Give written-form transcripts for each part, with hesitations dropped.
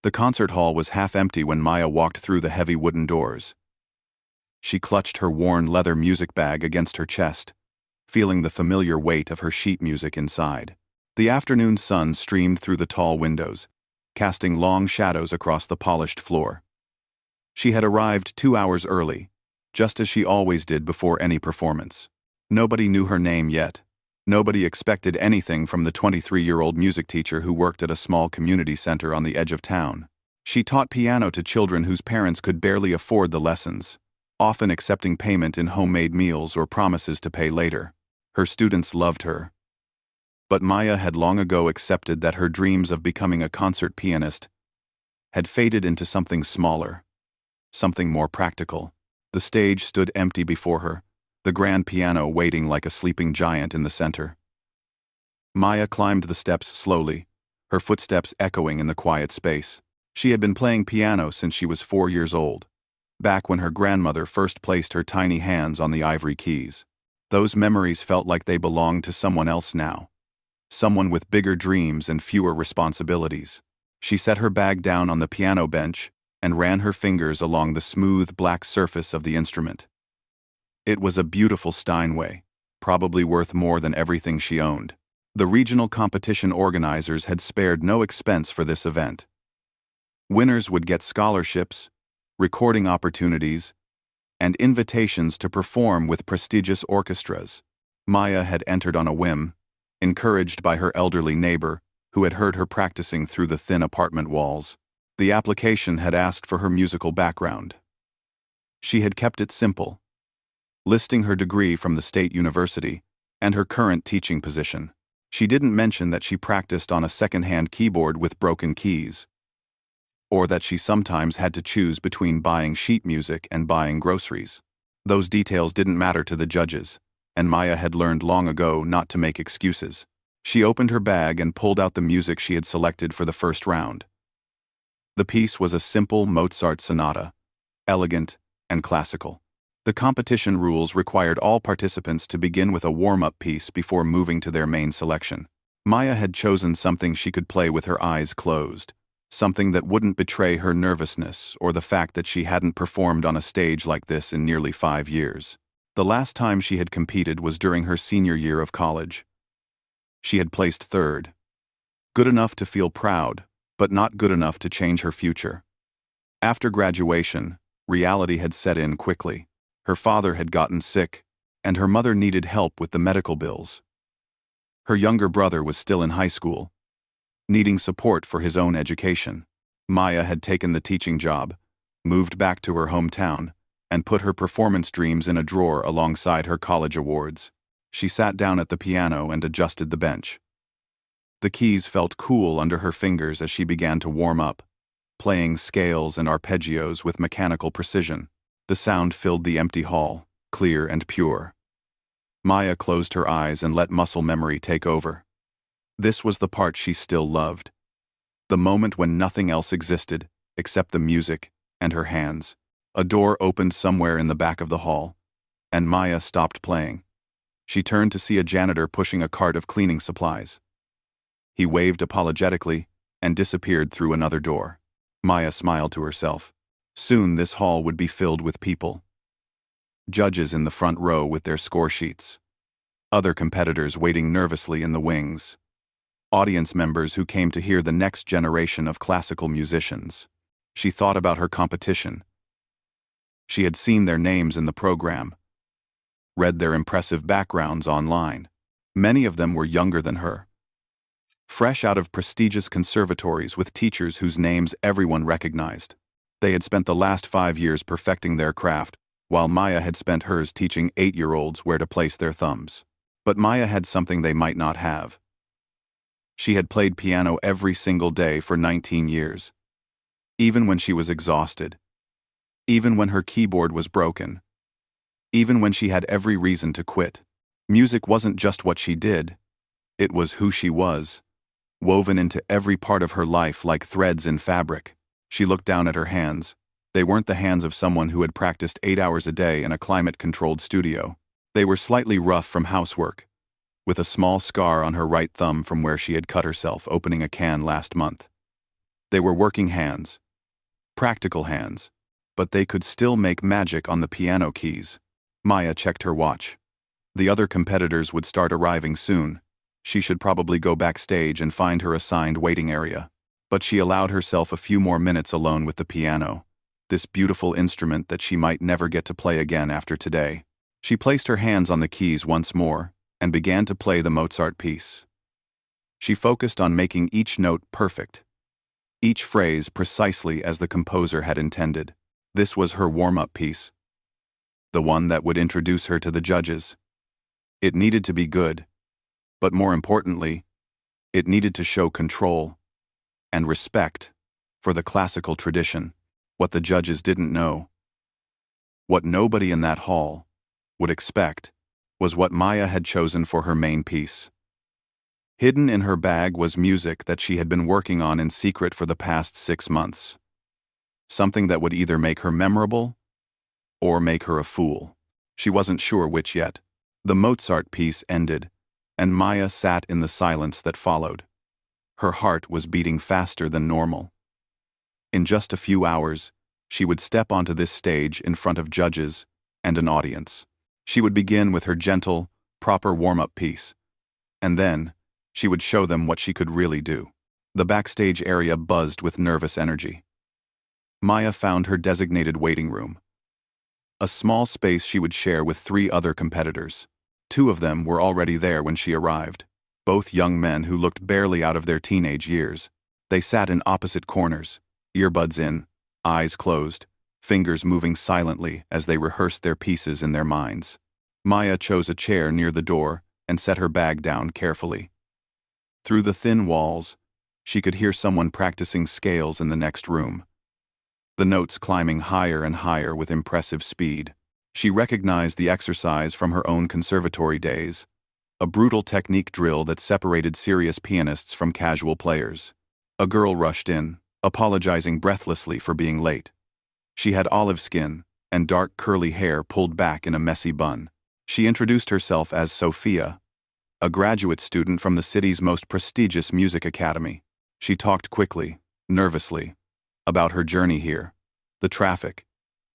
The concert hall was half empty when Maya walked through the heavy wooden doors. She clutched her worn leather music bag against her chest, feeling the familiar weight of her sheet music inside. The afternoon sun streamed through the tall windows, casting long shadows across the polished floor. She had arrived 2 hours early, just as she always did before any performance. Nobody knew her name yet. Nobody expected anything from the 23-year-old music teacher who worked at a small community center on the edge of town. She taught piano to children whose parents could barely afford the lessons, often accepting payment in homemade meals or promises to pay later. Her students loved her. But Maya had long ago accepted that her dreams of becoming a concert pianist had faded into something smaller, something more practical. The stage stood empty before her, the grand piano waiting like a sleeping giant in the center. Maya climbed the steps slowly, her footsteps echoing in the quiet space. She had been playing piano since she was 4 years old, back when her grandmother first placed her tiny hands on the ivory keys. Those memories felt like they belonged to someone else now, someone with bigger dreams and fewer responsibilities. She set her bag down on the piano bench and ran her fingers along the smooth black surface of the instrument. It was a beautiful Steinway, probably worth more than everything she owned. The regional competition organizers had spared no expense for this event. Winners would get scholarships, recording opportunities, and invitations to perform with prestigious orchestras. Maya had entered on a whim, encouraged by her elderly neighbor, who had heard her practicing through the thin apartment walls. The application had asked for her musical background. She had kept it simple, listing her degree from the state university and her current teaching position. She didn't mention that she practiced on a second-hand keyboard with broken keys, or that she sometimes had to choose between buying sheet music and buying groceries. Those details didn't matter to the judges, and Maya had learned long ago not to make excuses. She opened her bag and pulled out the music she had selected for the first round. The piece was a simple Mozart sonata, elegant and classical. The competition rules required all participants to begin with a warm-up piece before moving to their main selection. Maya had chosen something she could play with her eyes closed, something that wouldn't betray her nervousness or the fact that she hadn't performed on a stage like this in nearly 5 years. The last time she had competed was during her senior year of college. She had placed third. Good enough to feel proud, but not good enough to change her future. After graduation, reality had set in quickly. Her father had gotten sick, and her mother needed help with the medical bills. Her younger brother was still in high school, needing support for his own education. Maya had taken the teaching job, moved back to her hometown, and put her performance dreams in a drawer alongside her college awards. She sat down at the piano and adjusted the bench. The keys felt cool under her fingers as she began to warm up, playing scales and arpeggios with mechanical precision. The sound filled the empty hall, clear and pure. Maya closed her eyes and let muscle memory take over. This was the part she still loved. The moment when nothing else existed, except the music and her hands. A door opened somewhere in the back of the hall, and Maya stopped playing. She turned to see a janitor pushing a cart of cleaning supplies. He waved apologetically and disappeared through another door. Maya smiled to herself. Soon this hall would be filled with people. Judges in the front row with their score sheets. Other competitors waiting nervously in the wings. Audience members who came to hear the next generation of classical musicians. She thought about her competition. She had seen their names in the program, read their impressive backgrounds online. Many of them were younger than her, fresh out of prestigious conservatories with teachers whose names everyone recognized. They had spent the last 5 years perfecting their craft, while Maya had spent hers teaching 8-year-olds where to place their thumbs. But Maya had something they might not have. She had played piano every single day for 19 years. Even when she was exhausted. Even when her keyboard was broken. Even when she had every reason to quit. Music wasn't just what she did. It was who she was, woven into every part of her life like threads in fabric. She looked down at her hands. They weren't the hands of someone who had practiced 8 hours a day in a climate-controlled studio. They were slightly rough from housework, with a small scar on her right thumb from where she had cut herself opening a can last month. They were working hands, practical hands, but they could still make magic on the piano keys. Maya checked her watch. The other competitors would start arriving soon. She should probably go backstage and find her assigned waiting area. But she allowed herself a few more minutes alone with the piano, this beautiful instrument that she might never get to play again after today. She placed her hands on the keys once more and began to play the Mozart piece. She focused on making each note perfect, each phrase precisely as the composer had intended. This was her warm-up piece, the one that would introduce her to the judges. It needed to be good, but more importantly, it needed to show control and respect for the classical tradition. What the judges didn't know, what nobody in that hall would expect, was what Maya had chosen for her main piece. Hidden in her bag was music that she had been working on in secret for the past 6 months. Something that would either make her memorable or make her a fool. She wasn't sure which yet. The Mozart piece ended, and Maya sat in the silence that followed. Her heart was beating faster than normal. In just a few hours, she would step onto this stage in front of judges and an audience. She would begin with her gentle, proper warm-up piece, and then she would show them what she could really do. The backstage area buzzed with nervous energy. Maya found her designated waiting room, a small space she would share with 3 other competitors. 2 of them were already there when she arrived, both young men who looked barely out of their teenage years. They sat in opposite corners, earbuds in, eyes closed, fingers moving silently as they rehearsed their pieces in their minds. Maya chose a chair near the door and set her bag down carefully. Through the thin walls, she could hear someone practicing scales in the next room, the notes climbing higher and higher with impressive speed. She recognized the exercise from her own conservatory days, a brutal technique drill that separated serious pianists from casual players. A girl rushed in, apologizing breathlessly for being late. She had olive skin and dark curly hair pulled back in a messy bun. She introduced herself as Sophia, a graduate student from the city's most prestigious music academy. She talked quickly, nervously, about her journey here, the traffic,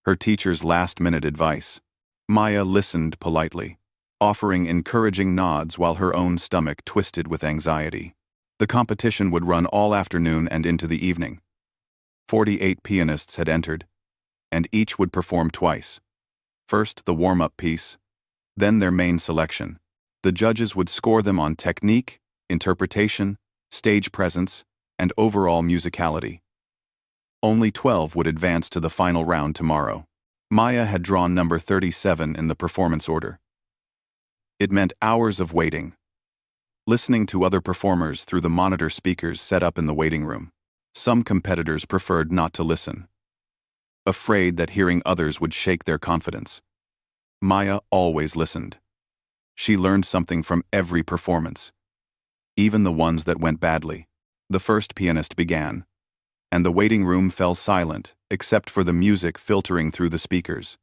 her teacher's last-minute advice. Maya listened politely, offering encouraging nods while her own stomach twisted with anxiety. The competition would run all afternoon and into the evening. 48 pianists had entered, and each would perform twice. First the warm-up piece, then their main selection. The judges would score them on technique, interpretation, stage presence, and overall musicality. Only 12 would advance to the final round tomorrow. Maya had drawn number 37 in the performance order. It meant hours of waiting, listening to other performers through the monitor speakers set up in the waiting room. Some competitors preferred not to listen, afraid that hearing others would shake their confidence. Maya always listened. She learned something from every performance, even the ones that went badly. The first pianist began, and the waiting room fell silent except for the music filtering through the speakers.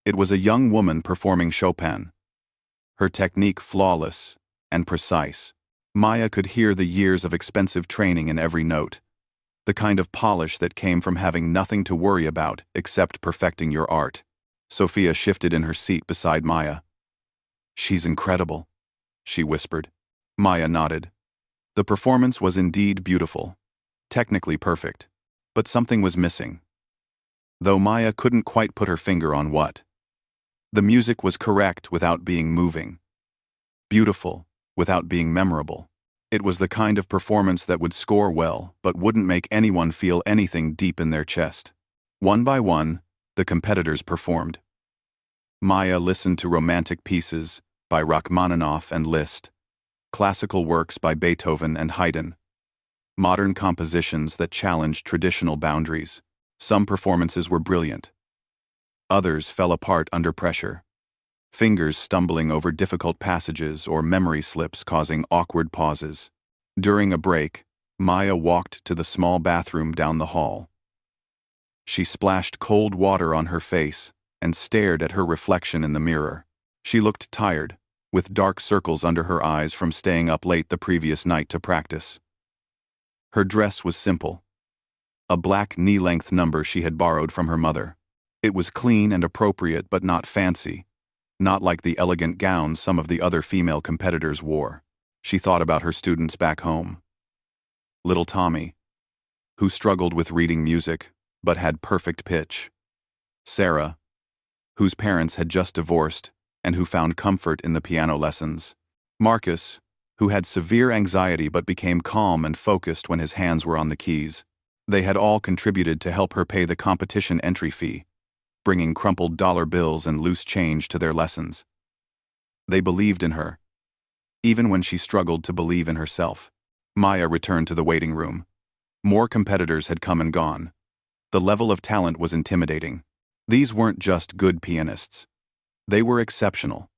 It was a young woman performing Chopin, her technique flawless and precise. Maya could hear the years of expensive training in every note, the kind of polish that came from having nothing to worry about except perfecting your art. Sophia shifted in her seat beside Maya. "She's incredible," she whispered. Maya nodded. The performance was indeed beautiful, technically perfect, but something was missing. Though Maya couldn't quite put her finger on what. The music was correct without being moving, beautiful without being memorable. It was the kind of performance that would score well but wouldn't make anyone feel anything deep in their chest. One by one, the competitors performed. Maya listened to romantic pieces by Rachmaninoff and Liszt, classical works by Beethoven and Haydn, modern compositions that challenged traditional boundaries. Some performances were brilliant. Others fell apart under pressure, fingers stumbling over difficult passages or memory slips causing awkward pauses. During a break, Maya walked to the small bathroom down the hall. She splashed cold water on her face and stared at her reflection in the mirror. She looked tired, with dark circles under her eyes from staying up late the previous night to practice. Her dress was simple, A black knee-length number she had borrowed from her mother. It was clean and appropriate but not fancy, not like the elegant gowns some of the other female competitors wore. She thought about her students back home. Little Tommy, who struggled with reading music but had perfect pitch. Sarah, whose parents had just divorced and who found comfort in the piano lessons. Marcus, who had severe anxiety but became calm and focused when his hands were on the keys. They had all contributed to help her pay the competition entry fee, bringing crumpled dollar bills and loose change to their lessons. They believed in her, even when she struggled to believe in herself. Maya returned to the waiting room. More competitors had come and gone. The level of talent was intimidating. These weren't just good pianists. They were exceptional.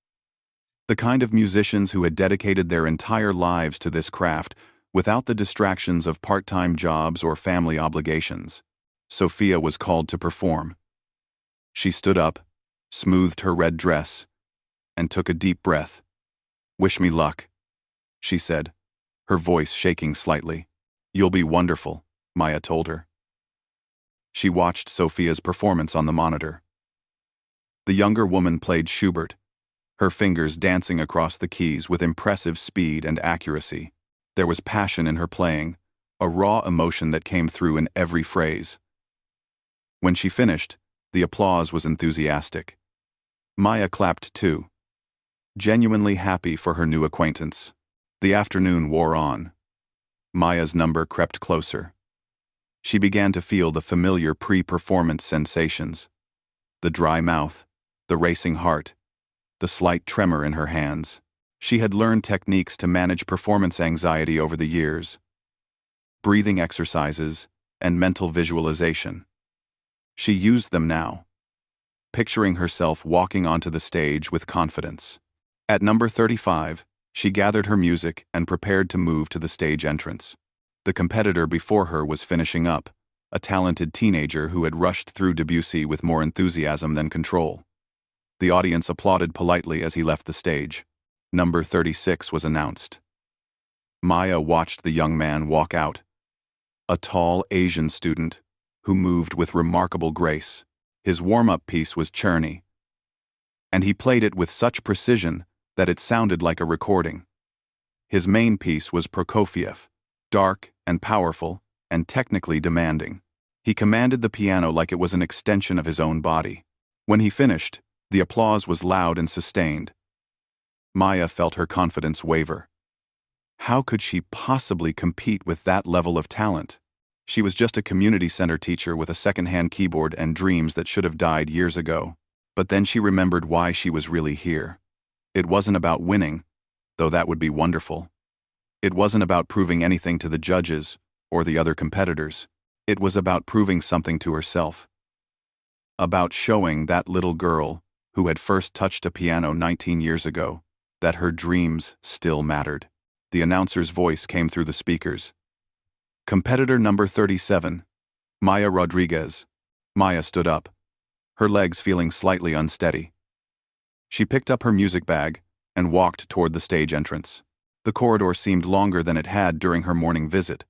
The kind of musicians who had dedicated their entire lives to this craft without the distractions of part-time jobs or family obligations. Sophia was called to perform. She stood up, smoothed her red dress, and took a deep breath. "Wish me luck," she said, her voice shaking slightly. "You'll be wonderful," Maya told her. She watched Sophia's performance on the monitor. The younger woman played Schubert, her fingers dancing across the keys with impressive speed and accuracy. There was passion in her playing, a raw emotion that came through in every phrase. When she finished, the applause was enthusiastic. Maya clapped too, genuinely happy for her new acquaintance. The afternoon wore on. Maya's number crept closer. She began to feel the familiar pre-performance sensations. The dry mouth, the racing heart, the slight tremor in her hands. She had learned techniques to manage performance anxiety over the years. Breathing exercises and mental visualization. She used them now, picturing herself walking onto the stage with confidence. At number 35, she gathered her music and prepared to move to the stage entrance. The competitor before her was finishing up, a talented teenager who had rushed through Debussy with more enthusiasm than control. The audience applauded politely as he left the stage. Number 36 was announced. Maya watched the young man walk out, a tall Asian student who moved with remarkable grace. His warm-up piece was Czerny, and he played it with such precision that it sounded like a recording. His main piece was Prokofiev, dark and powerful and technically demanding. He commanded the piano like it was an extension of his own body. When he finished, the applause was loud and sustained. Maya felt her confidence waver. How could she possibly compete with that level of talent? She was just a community center teacher with a second-hand keyboard and dreams that should have died years ago. But then she remembered why she was really here. It wasn't about winning, though that would be wonderful. It wasn't about proving anything to the judges or the other competitors. It was about proving something to herself. About showing that little girl, who had first touched a piano 19 years ago, that her dreams still mattered. The announcer's voice came through the speakers. Competitor number 37, Maya Rodriguez. Maya stood up, her legs feeling slightly unsteady. She picked up her music bag and walked toward the stage entrance. The corridor seemed longer than it had during her morning visit.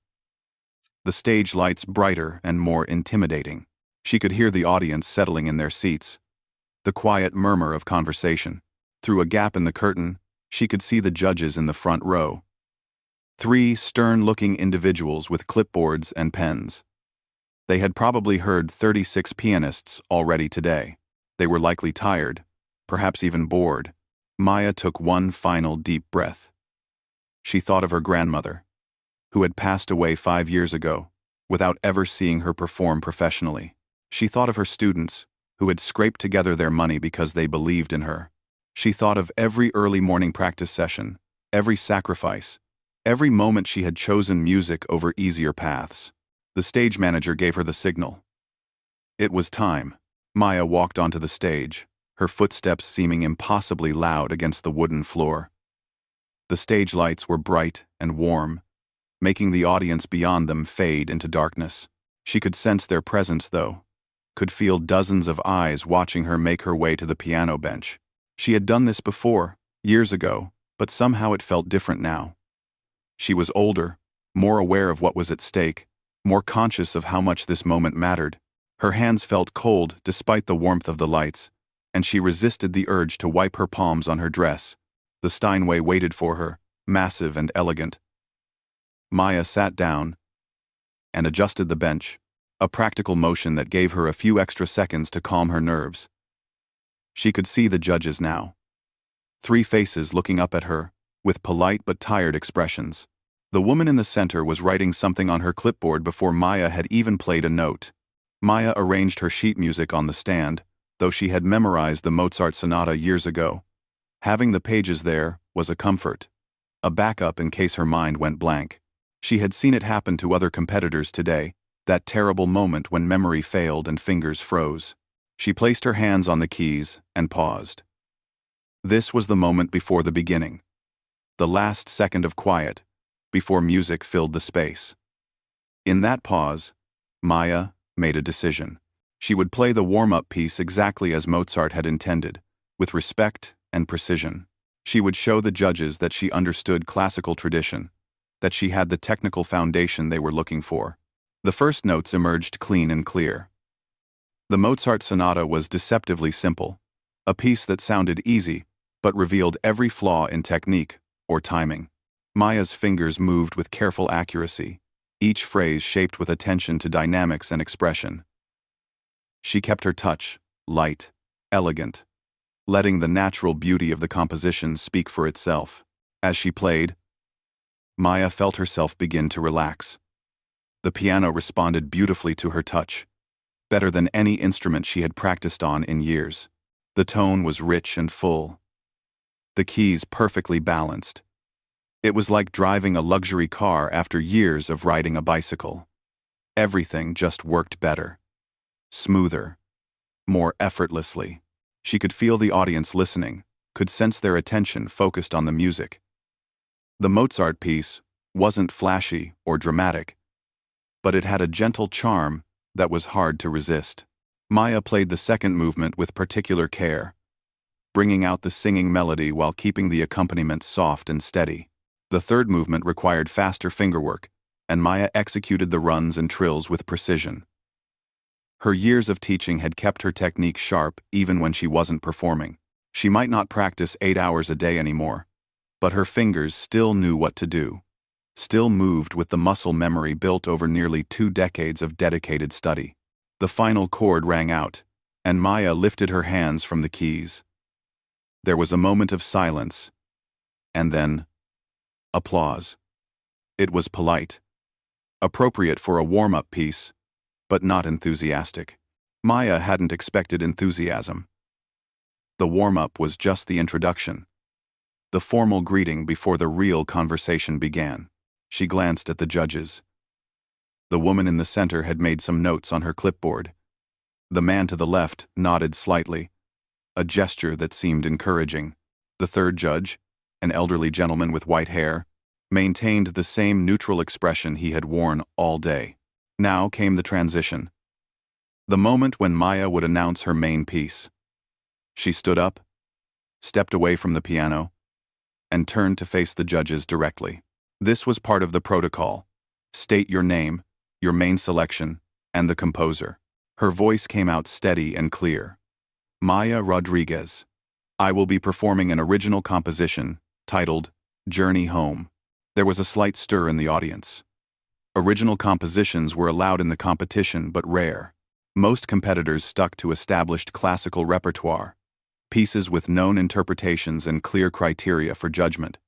The stage lights brighter and more intimidating. She could hear the audience settling in their seats, the quiet murmur of conversation. Through a gap in the curtain, she could see the judges in the front row. 3 stern-looking individuals with clipboards and pens. They had probably heard 36 pianists already today. They were likely tired, perhaps even bored. Maya took one final deep breath. She thought of her grandmother, who had passed away 5 years ago, without ever seeing her perform professionally. She thought of her students, who had scraped together their money because they believed in her. She thought of every early morning practice session, every sacrifice, every moment she had chosen music over easier paths. The stage manager gave her the signal. It was time. Maya walked onto the stage, her footsteps seeming impossibly loud against the wooden floor. The stage lights were bright and warm, making the audience beyond them fade into darkness. She could sense their presence, though, could feel dozens of eyes watching her make her way to the piano bench. She had done this before, years ago, but somehow it felt different now. She was older, more aware of what was at stake, more conscious of how much this moment mattered. Her hands felt cold despite the warmth of the lights, and she resisted the urge to wipe her palms on her dress. The Steinway waited for her, massive and elegant. Maya sat down and adjusted the bench, a practical motion that gave her a few extra seconds to calm her nerves. She could see the judges now. 3 faces looking up at her, with polite but tired expressions. The woman in the center was writing something on her clipboard before Maya had even played a note. Maya arranged her sheet music on the stand, though she had memorized the Mozart sonata years ago. Having the pages there was a comfort, a backup in case her mind went blank. She had seen it happen to other competitors today, that terrible moment when memory failed and fingers froze. She placed her hands on the keys and paused. This was the moment before the beginning. The last second of quiet, before music filled the space. In that pause, Maya made a decision. She would play the warm-up piece exactly as Mozart had intended, with respect and precision. She would show the judges that she understood classical tradition, that she had the technical foundation they were looking for. The first notes emerged clean and clear. The Mozart sonata was deceptively simple, a piece that sounded easy, but revealed every flaw in technique or timing. Maya's fingers moved with careful accuracy, each phrase shaped with attention to dynamics and expression. She kept her touch light, elegant, letting the natural beauty of the composition speak for itself. As she played, Maya felt herself begin to relax. The piano responded beautifully to her touch, better than any instrument she had practiced on in years. The tone was rich and full, the keys perfectly balanced. It was like driving a luxury car after years of riding a bicycle. Everything just worked better, smoother, more effortlessly. She could feel the audience listening, could sense their attention focused on the music. The Mozart piece wasn't flashy or dramatic, but it had a gentle charm that was hard to resist. Maya played the second movement with particular care, bringing out the singing melody while keeping the accompaniment soft and steady. The third movement required faster fingerwork, and Maya executed the runs and trills with precision. Her years of teaching had kept her technique sharp even when she wasn't performing. She might not practice 8 hours a day anymore, but her fingers still knew what to do, still moved with the muscle memory built over nearly 2 decades of dedicated study. The final chord rang out, and Maya lifted her hands from the keys. There was a moment of silence, and then applause. It was polite, appropriate for a warm-up piece, but not enthusiastic. Maya hadn't expected enthusiasm. The warm-up was just the introduction, the formal greeting before the real conversation began. She glanced at the judges. The woman in the center had made some notes on her clipboard. The man to the left nodded slightly, a gesture that seemed encouraging. The third judge, an elderly gentleman with white hair, maintained the same neutral expression he had worn all day. Now came the transition, the moment when Maya would announce her main piece. She stood up, stepped away from the piano, and turned to face the judges directly. This was part of the protocol. State your name, your main selection, and the composer. Her voice came out steady and clear. Maya Rodriguez. I will be performing an original composition titled Journey Home. There was a slight stir in the audience. Original compositions were allowed in the competition but rare. Most competitors stuck to established classical repertoire, pieces with known interpretations and clear criteria for judgment.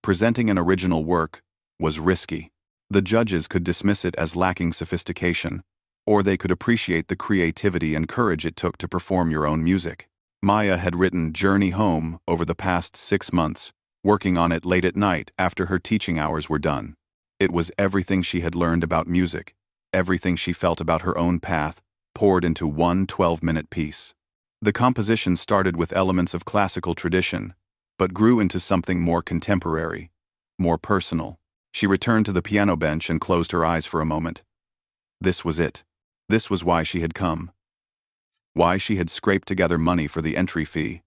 Presenting an original work was risky. The judges could dismiss it as lacking sophistication, or they could appreciate the creativity and courage it took to perform your own music. Maya had written Journey Home over the past 6 months, working on it late at night after her teaching hours were done. It was everything she had learned about music, everything she felt about her own path, poured into one 12-minute piece. The composition started with elements of classical tradition, but grew into something more contemporary, more personal. She returned to the piano bench and closed her eyes for a moment. This was it. This was why she had come. Why she had scraped together money for the entry fee.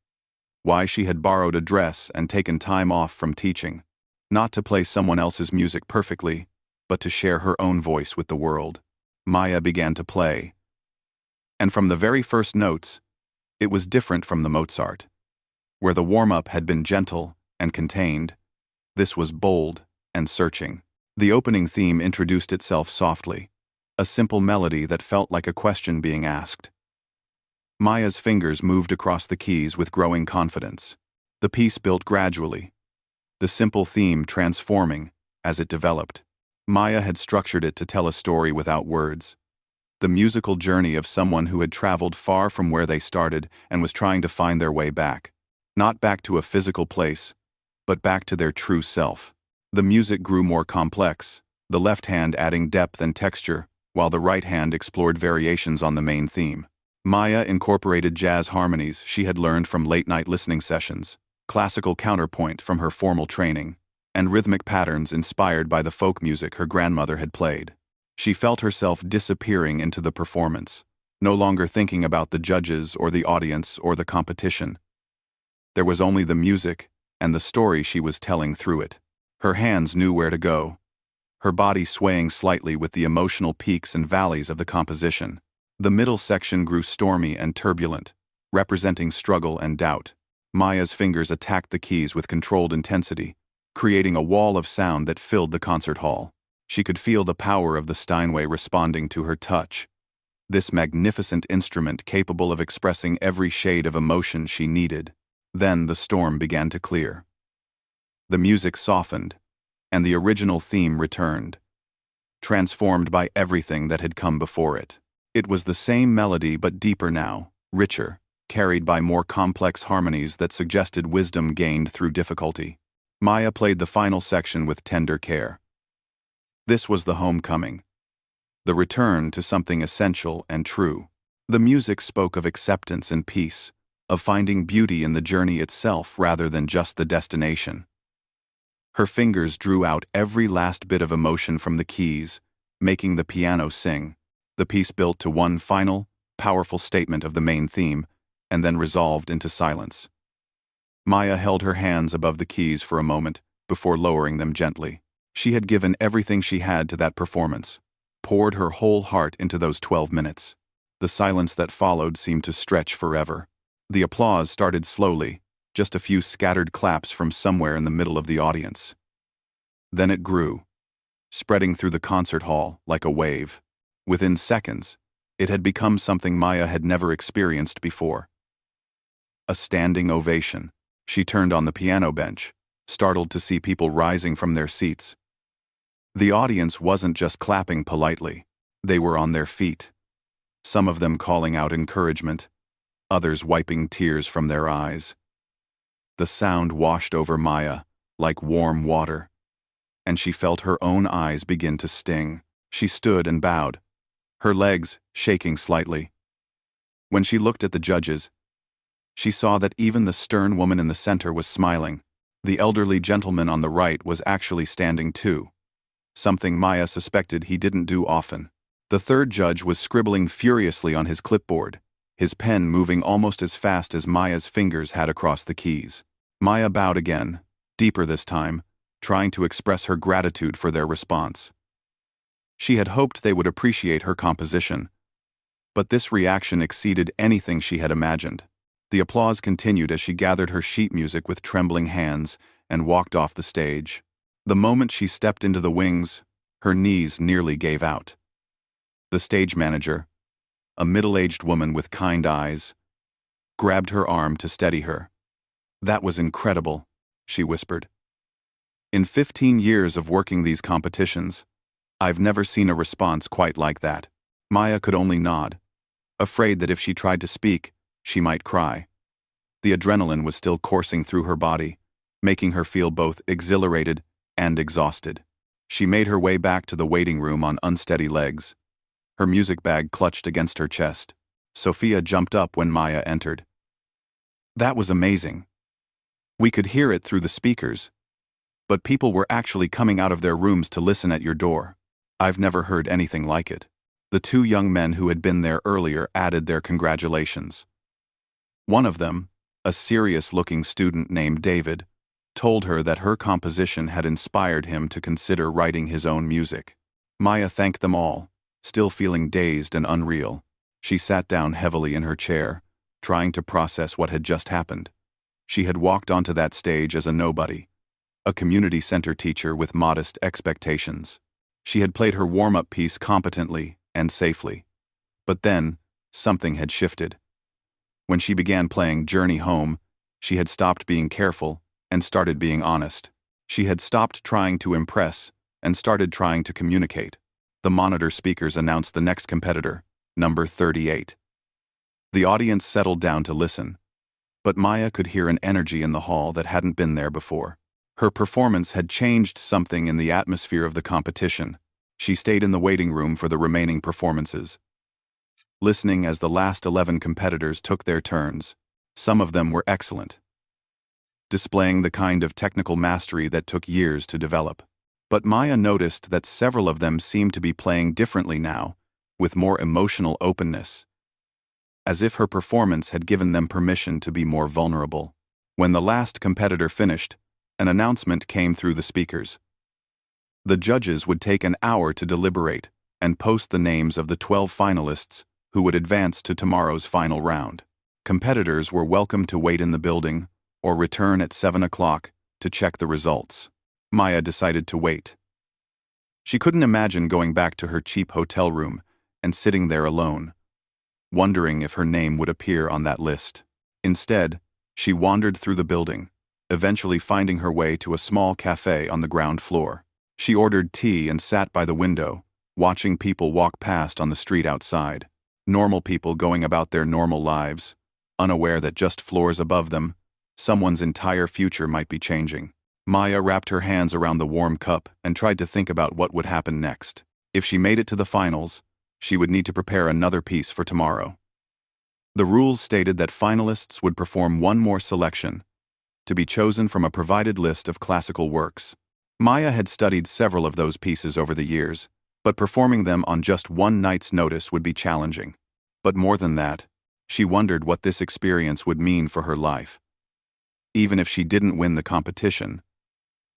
Why she had borrowed a dress and taken time off from teaching. Not to play someone else's music perfectly, but to share her own voice with the world. Maya began to play. And from the very first notes, it was different from the Mozart. Where the warm-up had been gentle and contained, this was bold and searching. The opening theme introduced itself softly, a simple melody that felt like a question being asked. Maya's fingers moved across the keys with growing confidence. The piece built gradually, the simple theme transforming as it developed. Maya had structured it to tell a story without words, the musical journey of someone who had traveled far from where they started and was trying to find their way back. Not back to a physical place, but back to their true self. The music grew more complex, the left hand adding depth and texture, while the right hand explored variations on the main theme. Maya incorporated jazz harmonies she had learned from late-night listening sessions, classical counterpoint from her formal training, and rhythmic patterns inspired by the folk music her grandmother had played. She felt herself disappearing into the performance, no longer thinking about the judges or the audience or the competition. There was only the music and the story she was telling through it. Her hands knew where to go, her body swaying slightly with the emotional peaks and valleys of the composition. The middle section grew stormy and turbulent, representing struggle and doubt. Maya's fingers attacked the keys with controlled intensity, creating a wall of sound that filled the concert hall. She could feel the power of the Steinway responding to her touch. This magnificent instrument capable of expressing every shade of emotion she needed. Then the storm began to clear. The music softened, and the original theme returned, transformed by everything that had come before it. It was the same melody but deeper now, richer, carried by more complex harmonies that suggested wisdom gained through difficulty. Maya played the final section with tender care. This was the homecoming, the return to something essential and true. The music spoke of acceptance and peace, of finding beauty in the journey itself rather than just the destination. Her fingers drew out every last bit of emotion from the keys, making the piano sing. The piece built to one final, powerful statement of the main theme, and then resolved into silence. Maya held her hands above the keys for a moment before lowering them gently. She had given everything she had to that performance, poured her whole heart into those 12 minutes. The silence that followed seemed to stretch forever. The applause started slowly, just a few scattered claps from somewhere in the middle of the audience. Then it grew, spreading through the concert hall like a wave. Within seconds, it had become something Maya had never experienced before. A standing ovation. She turned on the piano bench, startled to see people rising from their seats. The audience wasn't just clapping politely, they were on their feet, some of them calling out encouragement, others wiping tears from their eyes. The sound washed over Maya like warm water, and she felt her own eyes begin to sting. She stood and bowed, her legs shaking slightly. When she looked at the judges, she saw that even the stern woman in the center was smiling. The elderly gentleman on the right was actually standing too, something Maya suspected he didn't do often. The third judge was scribbling furiously on his clipboard, his pen moving almost as fast as Maya's fingers had across the keys. Maya bowed again, deeper this time, trying to express her gratitude for their response. She had hoped they would appreciate her composition, but this reaction exceeded anything she had imagined. The applause continued as she gathered her sheet music with trembling hands and walked off the stage. The moment she stepped into the wings, her knees nearly gave out. The stage manager, a middle-aged woman with kind eyes, grabbed her arm to steady her. "That was incredible," she whispered. "In 15 years of working these competitions, I've never seen a response quite like that." Maya could only nod, afraid that if she tried to speak, she might cry. The adrenaline was still coursing through her body, making her feel both exhilarated and exhausted. She made her way back to the waiting room on unsteady legs, her music bag clutched against her chest. Sophia jumped up when Maya entered. "That was amazing. We could hear it through the speakers, but people were actually coming out of their rooms to listen at your door. I've never heard anything like it." The two young men who had been there earlier added their congratulations. One of them, a serious-looking student named David, told her that her composition had inspired him to consider writing his own music. Maya thanked them all, still feeling dazed and unreal. She sat down heavily in her chair, trying to process what had just happened. She had walked onto that stage as a nobody, a community center teacher with modest expectations. She had played her warm-up piece competently and safely. But then, something had shifted. When she began playing Journey Home, she had stopped being careful and started being honest. She had stopped trying to impress and started trying to communicate. The monitor speakers announced the next competitor, number 38. The audience settled down to listen, but Maya could hear an energy in the hall that hadn't been there before. Her performance had changed something in the atmosphere of the competition. She stayed in the waiting room for the remaining performances, listening as the last 11 competitors took their turns. Some of them were excellent, displaying the kind of technical mastery that took years to develop. But Maya noticed that several of them seemed to be playing differently now, with more emotional openness, as if her performance had given them permission to be more vulnerable. When the last competitor finished, an announcement came through the speakers. The judges would take an hour to deliberate and post the names of the 12 finalists who would advance to tomorrow's final round. Competitors were welcome to wait in the building or return at 7 o'clock to check the results. Maya decided to wait. She couldn't imagine going back to her cheap hotel room and sitting there alone, wondering if her name would appear on that list. Instead, she wandered through the building, eventually finding her way to a small cafe on the ground floor. She ordered tea and sat by the window, watching people walk past on the street outside. Normal people going about their normal lives, unaware that just floors above them, someone's entire future might be changing. Maya wrapped her hands around the warm cup and tried to think about what would happen next. If she made it to the finals, she would need to prepare another piece for tomorrow. The rules stated that finalists would perform one more selection, to be chosen from a provided list of classical works. Maya had studied several of those pieces over the years, but performing them on just one night's notice would be challenging. But more than that, she wondered what this experience would mean for her life. Even if she didn't win the competition,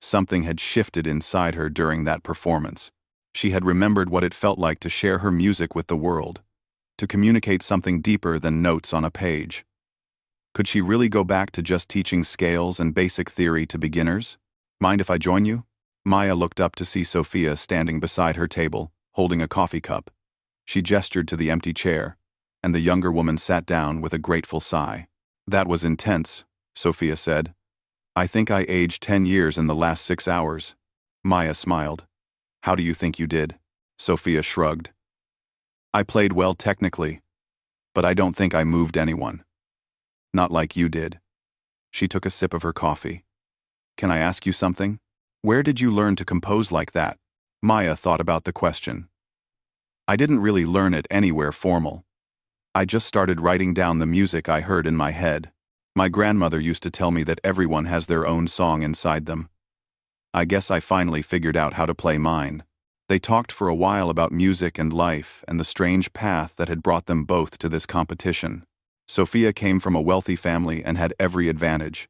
something had shifted inside her during that performance. She had remembered what it felt like to share her music with the world, to communicate something deeper than notes on a page. Could she really go back to just teaching scales and basic theory to beginners? Mind if I join you? Maya looked up to see Sophia standing beside her table, holding a coffee cup. She gestured to the empty chair, and the younger woman sat down with a grateful sigh. That was intense, Sophia said. I think I aged 10 years in the last 6 hours. Maya smiled. How do you think you did? Sophia shrugged. I played well technically, but I don't think I moved anyone. Not like you did. She took a sip of her coffee. Can I ask you something? Where did you learn to compose like that? Maya thought about the question. I didn't really learn it anywhere formal. I just started writing down the music I heard in my head. My grandmother used to tell me that everyone has their own song inside them. I guess I finally figured out how to play mine. They talked for a while about music and life and the strange path that had brought them both to this competition. Sophia came from a wealthy family and had every advantage,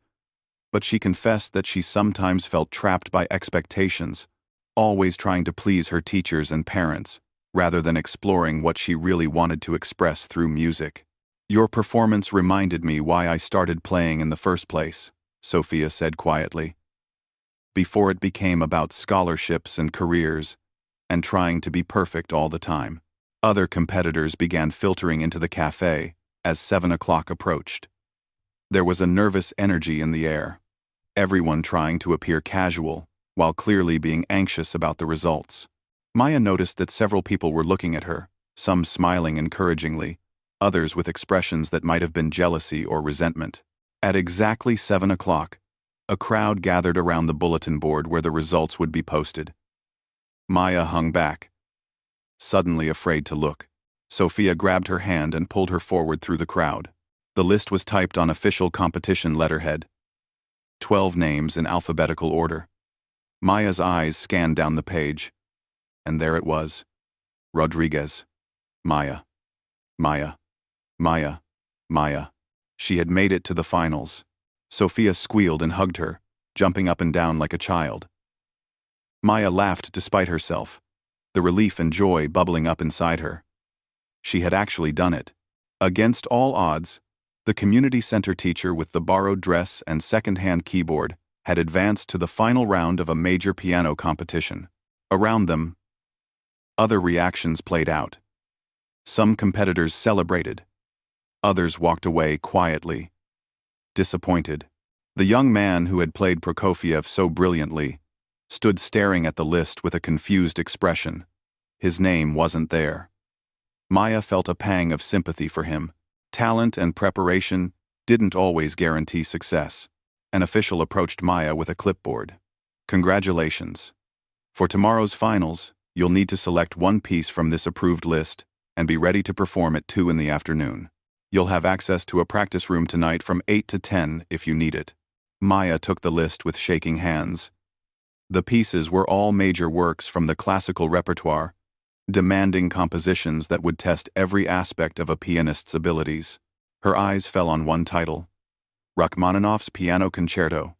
but she confessed that she sometimes felt trapped by expectations, always trying to please her teachers and parents, rather than exploring what she really wanted to express through music. Your performance reminded me why I started playing in the first place, Sophia said quietly. Before it became about scholarships and careers, and trying to be perfect all the time. Other competitors began filtering into the cafe as 7 o'clock approached. There was a nervous energy in the air, everyone trying to appear casual, while clearly being anxious about the results. Maya noticed that several people were looking at her, some smiling encouragingly, others with expressions that might have been jealousy or resentment. At exactly 7 o'clock, a crowd gathered around the bulletin board where the results would be posted. Maya hung back, suddenly afraid to look. Sophia grabbed her hand and pulled her forward through the crowd. The list was typed on official competition letterhead. 12 names in alphabetical order. Maya's eyes scanned down the page, and there it was. Rodriguez. Maya. Maya. Maya. Maya. She had made it to the finals. Sophia squealed and hugged her, jumping up and down like a child. Maya laughed despite herself. the relief and joy bubbling up inside her. She had actually done it. Against all odds, the community center teacher with the borrowed dress and second-hand keyboard had advanced to the final round of a major piano competition. Around them, other reactions played out. Some competitors celebrated. Others walked away quietly, disappointed. The young man who had played Prokofiev so brilliantly stood staring at the list with a confused expression. His name wasn't there. Maya felt a pang of sympathy for him. Talent and preparation didn't always guarantee success. An official approached Maya with a clipboard. "Congratulations. For tomorrow's finals, you'll need to select one piece from this approved list and be ready to perform at 2 in the afternoon. You'll have access to a practice room tonight from 8 to 10 if you need it." Maya took the list with shaking hands. The pieces were all major works from the classical repertoire, demanding compositions that would test every aspect of a pianist's abilities. Her eyes fell on one title, Rachmaninoff's Piano Concerto.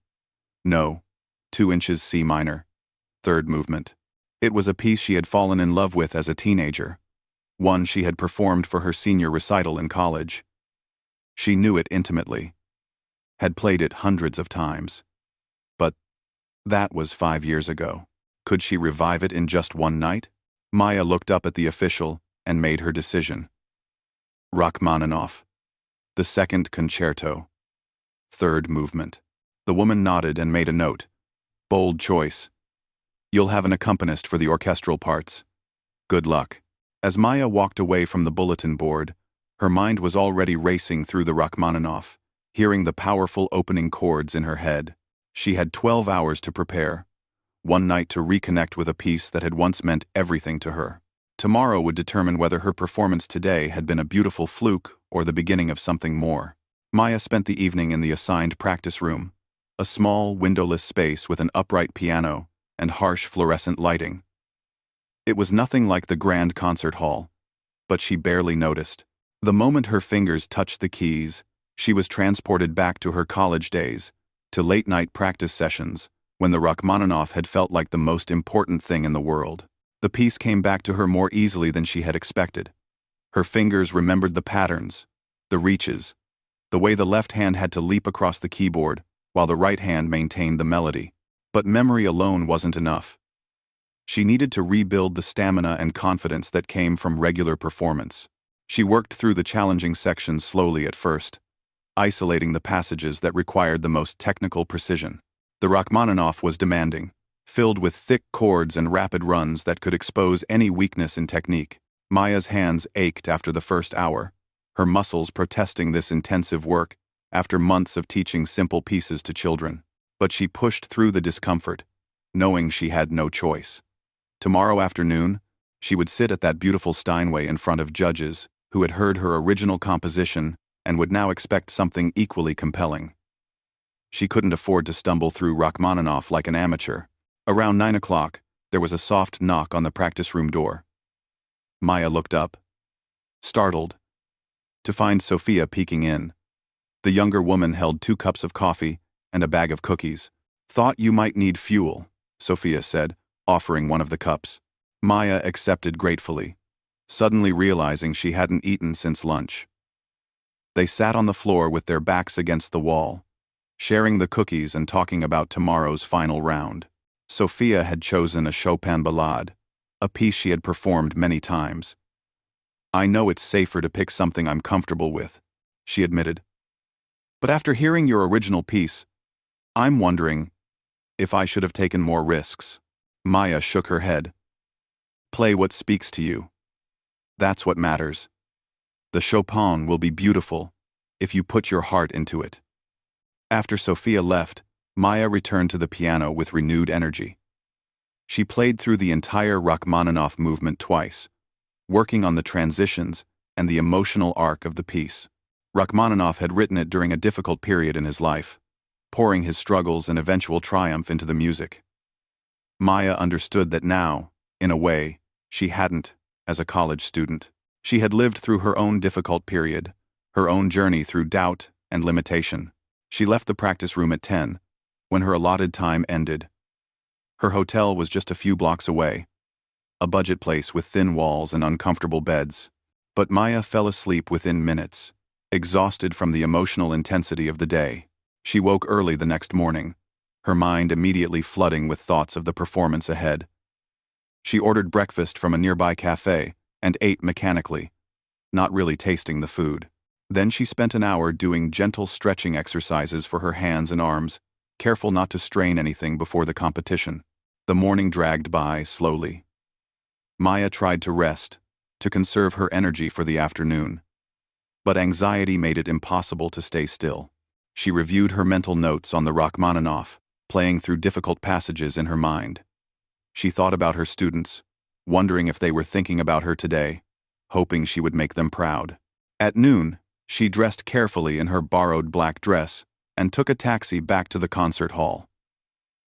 No, 2 inches C minor, third movement. It was a piece she had fallen in love with as a teenager, one she had performed for her senior recital in college. She knew it intimately, had played it hundreds of times. But that was 5 years ago. Could she revive it in just one night? Maya looked up at the official and made her decision. Rachmaninoff. The second concerto. Third movement. The woman nodded and made a note. Bold choice. You'll have an accompanist for the orchestral parts. Good luck. As Maya walked away from the bulletin board, her mind was already racing through the Rachmaninoff, hearing the powerful opening chords in her head. She had 12 hours to prepare, one night to reconnect with a piece that had once meant everything to her. Tomorrow would determine whether her performance today had been a beautiful fluke or the beginning of something more. Maya spent the evening in the assigned practice room, a small, windowless space with an upright piano and harsh fluorescent lighting. It was nothing like the grand concert hall, but she barely noticed. The moment her fingers touched the keys, she was transported back to her college days, to late-night practice sessions, when the Rachmaninoff had felt like the most important thing in the world. The piece came back to her more easily than she had expected. Her fingers remembered the patterns, the reaches, the way the left hand had to leap across the keyboard, while the right hand maintained the melody. But memory alone wasn't enough. She needed to rebuild the stamina and confidence that came from regular performance. She worked through the challenging sections slowly at first, isolating the passages that required the most technical precision. The Rachmaninoff was demanding, filled with thick chords and rapid runs that could expose any weakness in technique. Maya's hands ached after the first hour, her muscles protesting this intensive work after months of teaching simple pieces to children. But she pushed through the discomfort, knowing she had no choice. Tomorrow afternoon, she would sit at that beautiful Steinway in front of judges who had heard her original composition and would now expect something equally compelling. She couldn't afford to stumble through Rachmaninoff like an amateur. Around 9 o'clock, there was a soft knock on the practice room door. Maya looked up, startled, to find Sophia peeking in. The younger woman held 2 cups of coffee and a bag of cookies. "Thought you might need fuel," Sophia said, offering one of the cups. Maya accepted gratefully, suddenly realizing she hadn't eaten since lunch. They sat on the floor with their backs against the wall, sharing the cookies and talking about tomorrow's final round. Sophia had chosen a Chopin ballade, a piece she had performed many times. "I know it's safer to pick something I'm comfortable with," she admitted. "But after hearing your original piece, I'm wondering if I should have taken more risks." Maya shook her head. "Play what speaks to you. That's what matters. The Chopin will be beautiful if you put your heart into it." After Sophia left, Maya returned to the piano with renewed energy. She played through the entire Rachmaninoff movement twice, working on the transitions and the emotional arc of the piece. Rachmaninoff had written it during a difficult period in his life, pouring his struggles and eventual triumph into the music. Maya understood that now, in a way, she hadn't, as a college student. She had lived through her own difficult period, her own journey through doubt and limitation. She left the practice room at 10, when her allotted time ended. Her hotel was just a few blocks away, a budget place with thin walls and uncomfortable beds. But Maya fell asleep within minutes, exhausted from the emotional intensity of the day. She woke early the next morning, her mind immediately flooding with thoughts of the performance ahead. She ordered breakfast from a nearby cafe and ate mechanically, not really tasting the food. Then she spent an hour doing gentle stretching exercises for her hands and arms, careful not to strain anything before the competition. The morning dragged by slowly. Maya tried to rest, to conserve her energy for the afternoon. But anxiety made it impossible to stay still. She reviewed her mental notes on the Rachmaninoff, playing through difficult passages in her mind. She thought about her students, wondering if they were thinking about her today, hoping she would make them proud. At noon, she dressed carefully in her borrowed black dress and took a taxi back to the concert hall.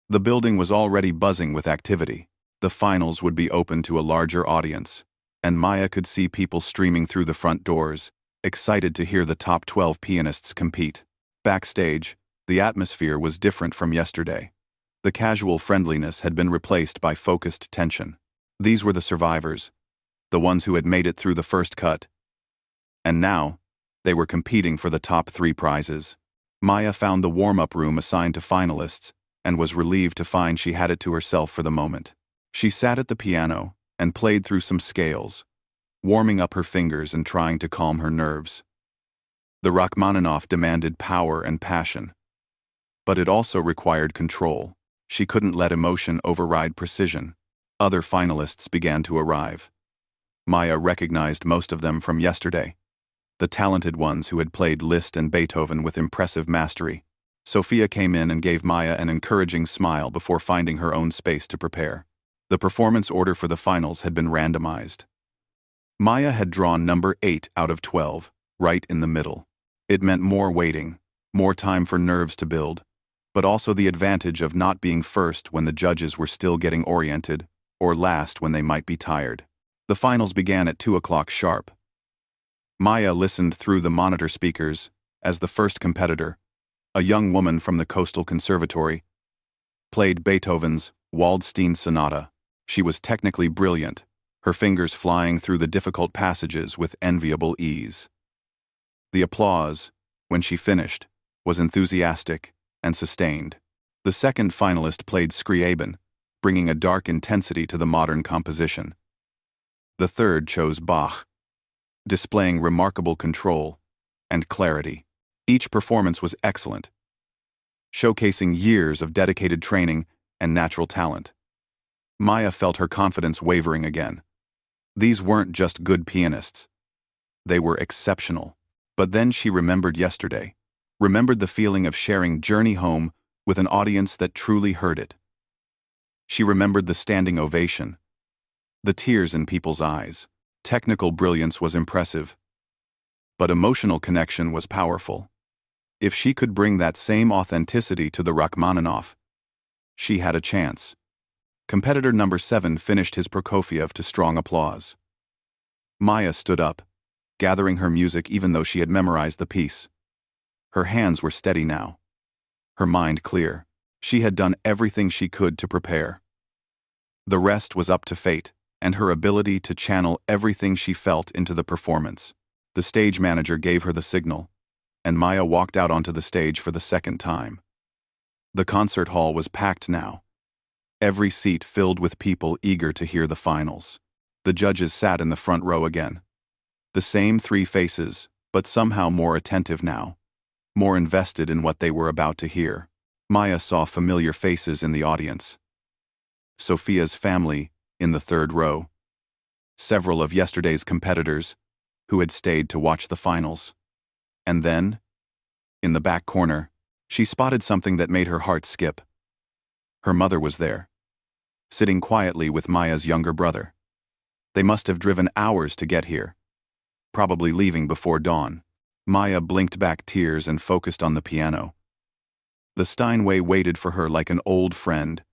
The building was already buzzing with activity. The finals would be open to a larger audience, and Maya could see people streaming through the front doors, excited to hear the top 12 pianists compete. Backstage, the atmosphere was different from yesterday. The casual friendliness had been replaced by focused tension. These were the survivors, the ones who had made it through the first cut. And now, they were competing for the top 3 prizes. Maya found the warm-up room assigned to finalists and was relieved to find she had it to herself for the moment. She sat at the piano and played through some scales, warming up her fingers and trying to calm her nerves. The Rachmaninoff demanded power and passion, but it also required control. She couldn't let emotion override precision. Other finalists began to arrive. Maya recognized most of them from yesterday, the talented ones who had played Liszt and Beethoven with impressive mastery. Sophia came in and gave Maya an encouraging smile before finding her own space to prepare. The performance order for the finals had been randomized. Maya had drawn number 8 out of 12, right in the middle. It meant more waiting, more time for nerves to build, but also the advantage of not being first when the judges were still getting oriented, or last when they might be tired. The finals began at 2 o'clock sharp. Maya listened through the monitor speakers as the first competitor, a young woman from the Coastal Conservatory, played Beethoven's Waldstein Sonata. She was technically brilliant, her fingers flying through the difficult passages with enviable ease. The applause, when she finished, was enthusiastic and sustained. The second finalist played Scriabin, bringing a dark intensity to the modern composition. The third chose Bach, displaying remarkable control and clarity. Each performance was excellent, showcasing years of dedicated training and natural talent. Maya felt her confidence wavering again. These weren't just good pianists. They were exceptional. But then she remembered yesterday, remembered the feeling of sharing Journey Home with an audience that truly heard it. She remembered the standing ovation, the tears in people's eyes. Technical brilliance was impressive, but emotional connection was powerful. If she could bring that same authenticity to the Rachmaninoff, she had a chance. Competitor number 7 finished his Prokofiev to strong applause. Maya stood up, gathering her music even though she had memorized the piece. Her hands were steady now, her mind clear. She had done everything she could to prepare. The rest was up to fate and her ability to channel everything she felt into the performance. The stage manager gave her the signal, and Maya walked out onto the stage for the second time. The concert hall was packed now, every seat filled with people eager to hear the finals. The judges sat in the front row again. The same 3 faces, but somehow more attentive now, more invested in what they were about to hear. Maya saw familiar faces in the audience. Sophia's family in the 3rd row. Several of yesterday's competitors who had stayed to watch the finals. And then, in the back corner, she spotted something that made her heart skip. Her mother was there, sitting quietly with Maya's younger brother. They must have driven hours to get here, probably leaving before dawn. Maya blinked back tears and focused on the piano. The Steinway waited for her like an old friend,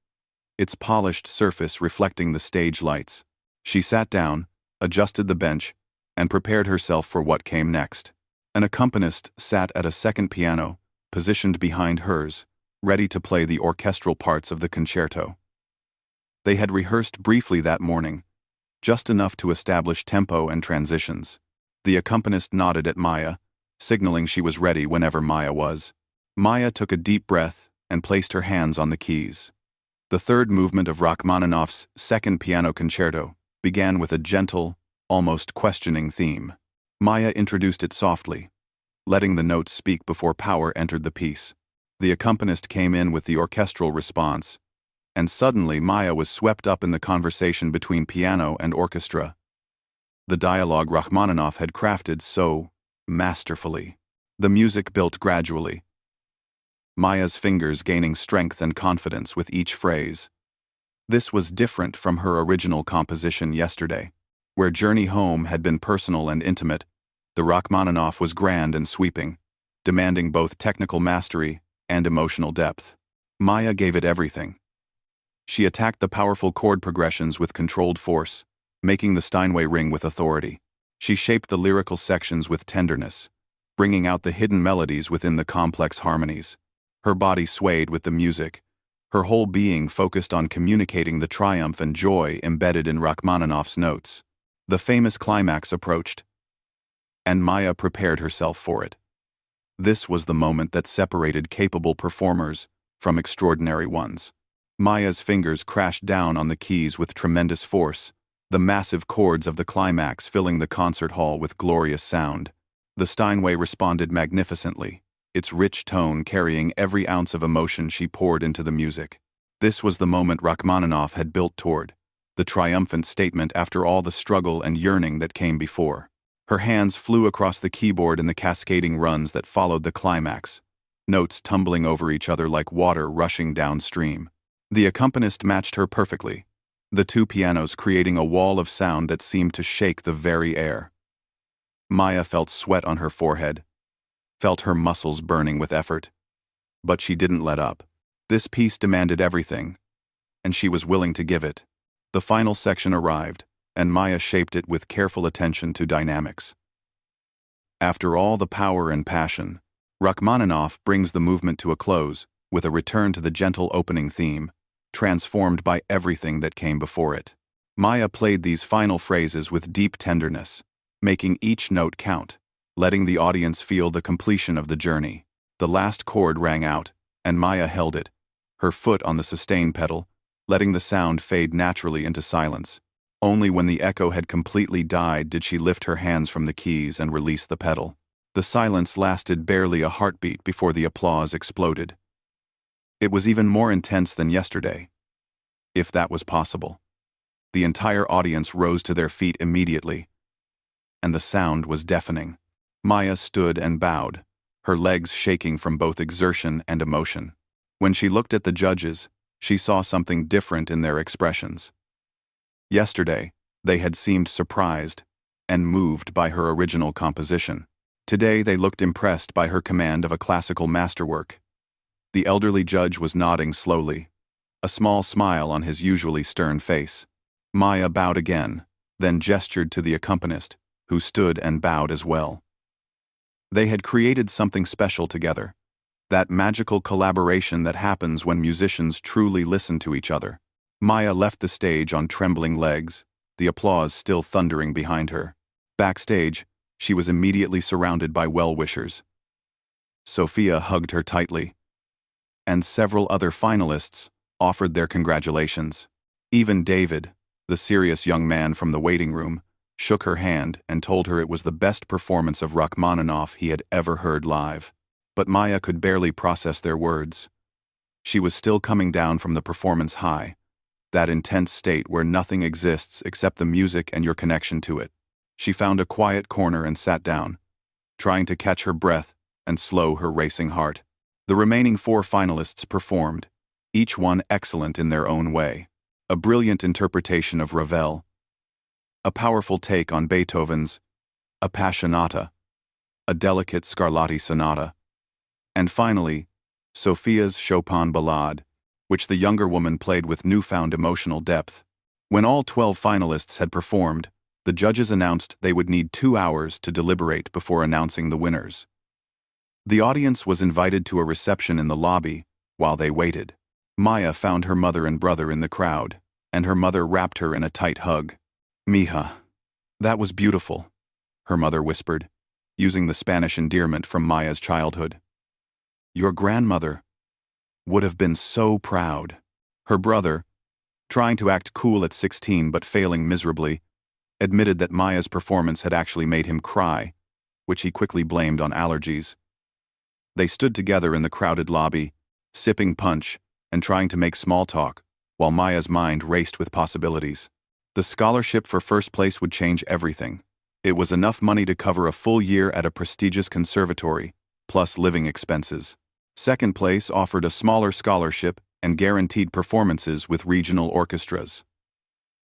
its polished surface reflecting the stage lights. She sat down, adjusted the bench, and prepared herself for what came next. An accompanist sat at a second piano, positioned behind hers, ready to play the orchestral parts of the concerto. They had rehearsed briefly that morning, just enough to establish tempo and transitions. The accompanist nodded at Maya, signaling she was ready whenever Maya was. Maya took a deep breath and placed her hands on the keys. The third movement of Rachmaninoff's Second Piano Concerto began with a gentle, almost questioning theme. Maya introduced it softly, letting the notes speak before power entered the piece. The accompanist came in with the orchestral response, and suddenly Maya was swept up in the conversation between piano and orchestra. The dialogue Rachmaninoff had crafted so masterfully. The music built gradually, Maya's fingers gaining strength and confidence with each phrase. This was different from her original composition yesterday, where Journey Home had been personal and intimate. The Rachmaninoff was grand and sweeping, demanding both technical mastery and emotional depth. Maya gave it everything. She attacked the powerful chord progressions with controlled force, making the Steinway ring with authority. She shaped the lyrical sections with tenderness, bringing out the hidden melodies within the complex harmonies. Her body swayed with the music, her whole being focused on communicating the triumph and joy embedded in Rachmaninoff's notes. The famous climax approached, and Maya prepared herself for it. This was the moment that separated capable performers from extraordinary ones. Maya's fingers crashed down on the keys with tremendous force, the massive chords of the climax filling the concert hall with glorious sound. The Steinway responded magnificently, its rich tone carrying every ounce of emotion she poured into the music. This was the moment Rachmaninoff had built toward, the triumphant statement after all the struggle and yearning that came before. Her hands flew across the keyboard in the cascading runs that followed the climax, notes tumbling over each other like water rushing downstream. The accompanist matched her perfectly, the two pianos creating a wall of sound that seemed to shake the very air. Maya felt sweat on her forehead, felt her muscles burning with effort. But she didn't let up. This piece demanded everything, and she was willing to give it. The final section arrived, and Maya shaped it with careful attention to dynamics. After all the power and passion, Rachmaninoff brings the movement to a close, with a return to the gentle opening theme, transformed by everything that came before it. Maya played these final phrases with deep tenderness, making each note count, letting the audience feel the completion of the journey. The last chord rang out, and Maya held it, her foot on the sustain pedal, letting the sound fade naturally into silence. Only when the echo had completely died did she lift her hands from the keys and release the pedal. The silence lasted barely a heartbeat before the applause exploded. It was even more intense than yesterday, if that was possible. The entire audience rose to their feet immediately, and the sound was deafening. Maya stood and bowed, her legs shaking from both exertion and emotion. When she looked at the judges, she saw something different in their expressions. Yesterday, they had seemed surprised and moved by her original composition. Today they looked impressed by her command of a classical masterwork. The elderly judge was nodding slowly, a small smile on his usually stern face. Maya bowed again, then gestured to the accompanist, who stood and bowed as well. They had created something special together, that magical collaboration that happens when musicians truly listen to each other. Maya left the stage on trembling legs, the applause still thundering behind her. Backstage, she was immediately surrounded by well-wishers. Sophia hugged her tightly, and several other finalists offered their congratulations. Even David, the serious young man from the waiting room, shook her hand and told her it was the best performance of Rachmaninoff he had ever heard live. But Maya could barely process their words. She was still coming down from the performance high, that intense state where nothing exists except the music and your connection to it. She found a quiet corner and sat down, trying to catch her breath and slow her racing heart. The remaining 4 finalists performed, each one excellent in their own way. A brilliant interpretation of Ravel, a powerful take on Beethoven's Appassionata, a delicate Scarlatti sonata, and finally, Sophia's Chopin Ballade, which the younger woman played with newfound emotional depth. When all 12 finalists had performed, the judges announced they would need 2 hours to deliberate before announcing the winners. The audience was invited to a reception in the lobby while they waited. Maya found her mother and brother in the crowd, and her mother wrapped her in a tight hug. Mija. That was beautiful, her mother whispered, using the Spanish endearment from Maya's childhood. Your grandmother would have been so proud. Her brother, trying to act cool at 16 but failing miserably, admitted that Maya's performance had actually made him cry, which he quickly blamed on allergies. They stood together in the crowded lobby, sipping punch and trying to make small talk, while Maya's mind raced with possibilities. The scholarship for first place would change everything. It was enough money to cover a full year at a prestigious conservatory, plus living expenses. Second place offered a smaller scholarship and guaranteed performances with regional orchestras.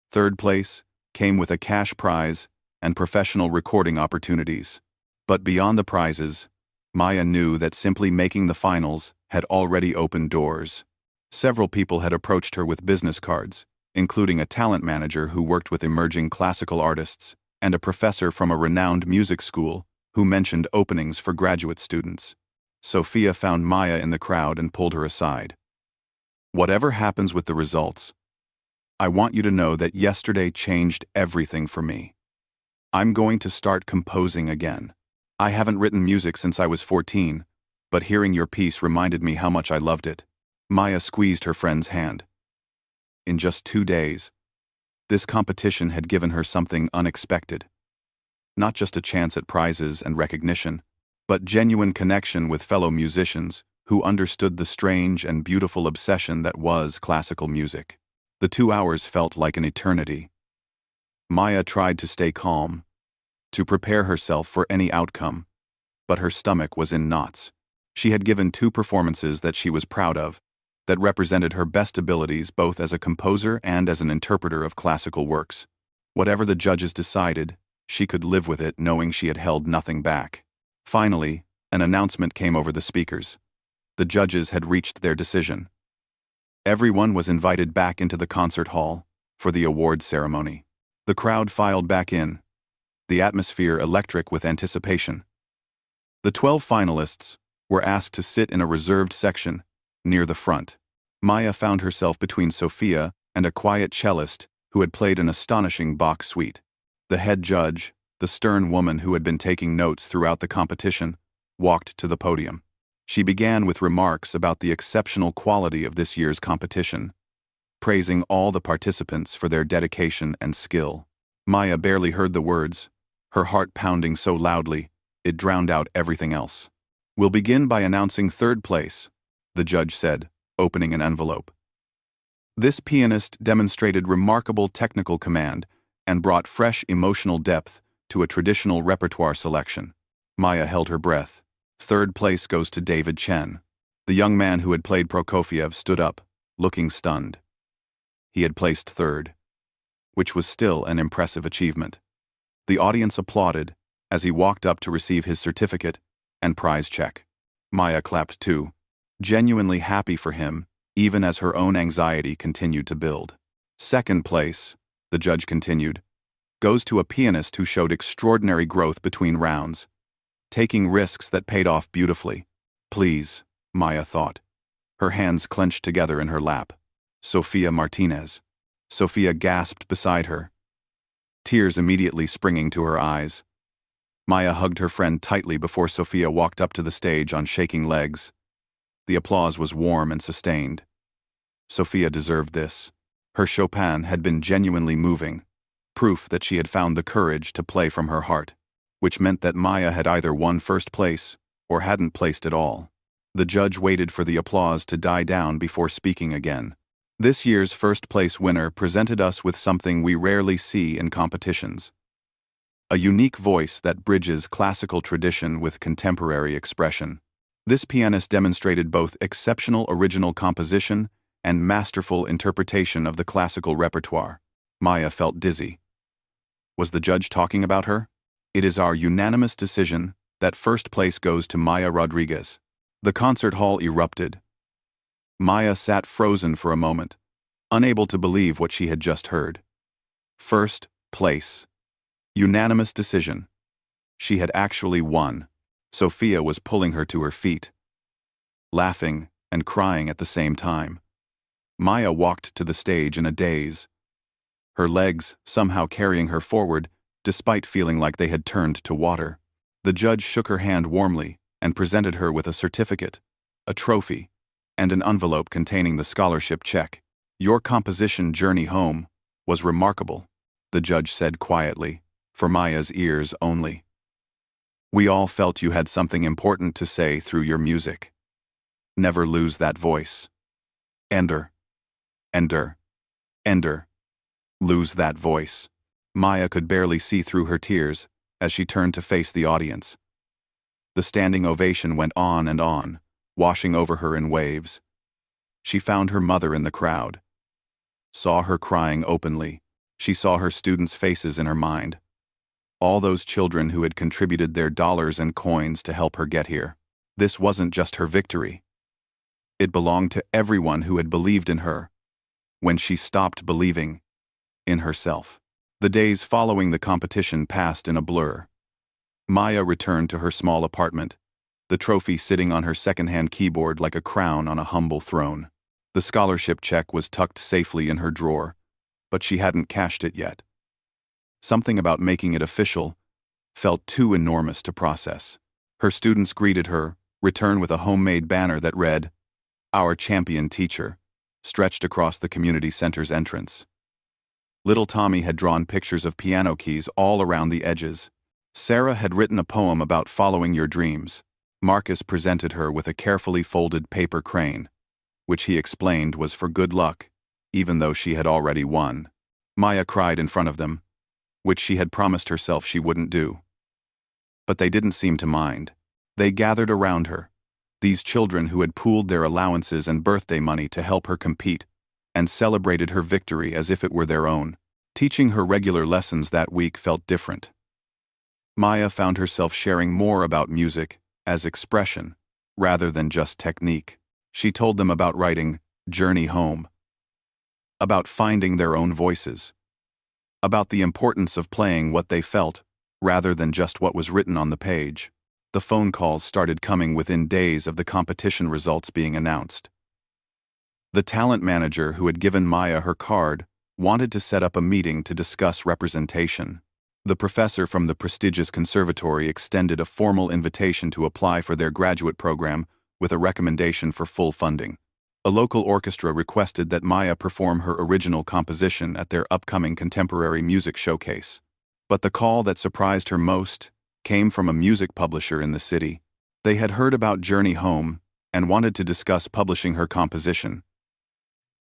Third place came with a cash prize and professional recording opportunities. But beyond the prizes, Maya knew that simply making the finals had already opened doors. Several people had approached her with business cards, including a talent manager who worked with emerging classical artists and a professor from a renowned music school who mentioned openings for graduate students. Sophia found Maya in the crowd and pulled her aside. Whatever happens with the results, I want you to know that yesterday changed everything for me. I'm going to start composing again. I haven't written music since I was 14, but hearing your piece reminded me how much I loved it. Maya squeezed her friend's hand. In just 2 days, this competition had given her something unexpected. Not just a chance at prizes and recognition, but genuine connection with fellow musicians who understood the strange and beautiful obsession that was classical music. The 2 hours felt like an eternity. Maya tried to stay calm, to prepare herself for any outcome, but her stomach was in knots. She had given 2 performances that she was proud of, that represented her best abilities both as a composer and as an interpreter of classical works. Whatever the judges decided, she could live with it knowing she had held nothing back. Finally, an announcement came over the speakers. The judges had reached their decision. Everyone was invited back into the concert hall for the awards ceremony. The crowd filed back in, the atmosphere electric with anticipation. The 12 finalists were asked to sit in a reserved section near the front. Maya found herself between Sophia and a quiet cellist who had played an astonishing Bach suite. The head judge, the stern woman who had been taking notes throughout the competition, walked to the podium. She began with remarks about the exceptional quality of this year's competition, praising all the participants for their dedication and skill. Maya barely heard the words, her heart pounding so loudly, it drowned out everything else. We'll begin by announcing third place, the judge said, opening an envelope. This pianist demonstrated remarkable technical command and brought fresh emotional depth to a traditional repertoire selection. Maya held her breath. Third place goes to David Chen. The young man who had played Prokofiev stood up, looking stunned. He had placed third, which was still an impressive achievement. The audience applauded as he walked up to receive his certificate and prize check. Maya clapped too, genuinely happy for him, even as her own anxiety continued to build. Second place, the judge continued, goes to a pianist who showed extraordinary growth between rounds, taking risks that paid off beautifully. Please, Maya thought. Her hands clenched together in her lap. Sofia Martinez. Sophia gasped beside her, tears immediately springing to her eyes. Maya hugged her friend tightly before Sophia walked up to the stage on shaking legs. The applause was warm and sustained. Sophia deserved this. Her Chopin had been genuinely moving, proof that she had found the courage to play from her heart, which meant that Maya had either won first place or hadn't placed at all. The judge waited for the applause to die down before speaking again. This year's first place winner presented us with something we rarely see in competitions. A unique voice that bridges classical tradition with contemporary expression. This pianist demonstrated both exceptional original composition and masterful interpretation of the classical repertoire. Maya felt dizzy. Was the judge talking about her? It is our unanimous decision that first place goes to Maya Rodriguez. The concert hall erupted. Maya sat frozen for a moment, unable to believe what she had just heard. First place. Unanimous decision. She had actually won. Sophia was pulling her to her feet, laughing and crying at the same time. Maya walked to the stage in a daze. her legs somehow carrying her forward, despite feeling like they had turned to water. The judge shook her hand warmly and presented her with a certificate, a trophy, and an envelope containing the scholarship check. "Your composition journey home was remarkable," the judge said quietly, for Maya's ears only. "We all felt you had something important to say through your music. Never lose that voice. Ender. Ender. Ender. Lose that voice." Maya could barely see through her tears as she turned to face the audience. The standing ovation went on and on, washing over her in waves. She found her mother in the crowd. Saw her crying openly. She saw her students' faces in her mind. All those children who had contributed their dollars and coins to help her get here. This wasn't just her victory. It belonged to everyone who had believed in her when she stopped believing in herself. The days following the competition passed in a blur. Maya returned to her small apartment, the trophy sitting on her second-hand keyboard like a crown on a humble throne. The scholarship check was tucked safely in her drawer, but she hadn't cashed it yet. Something about making it official felt too enormous to process. Her students greeted her, returned with a homemade banner that read, "Our champion teacher," stretched across the community center's entrance. Little Tommy had drawn pictures of piano keys all around the edges. Sarah had written a poem about following your dreams. Marcus presented her with a carefully folded paper crane, which he explained was for good luck, even though she had already won. Maya cried in front of them, which she had promised herself she wouldn't do. But they didn't seem to mind. They gathered around her, these children who had pooled their allowances and birthday money to help her compete, and celebrated her victory as if it were their own. Teaching her regular lessons that week felt different. Maya found herself sharing more about music as expression, rather than just technique. She told them about writing Journey Home, about finding their own voices, about the importance of playing what they felt, rather than just what was written on the page. The phone calls started coming within days of the competition results being announced. The talent manager who had given Maya her card wanted to set up a meeting to discuss representation. The professor from the prestigious conservatory extended a formal invitation to apply for their graduate program with a recommendation for full funding. A local orchestra requested that Maya perform her original composition at their upcoming contemporary music showcase. But the call that surprised her most came from a music publisher in the city. They had heard about Journey Home and wanted to discuss publishing her composition,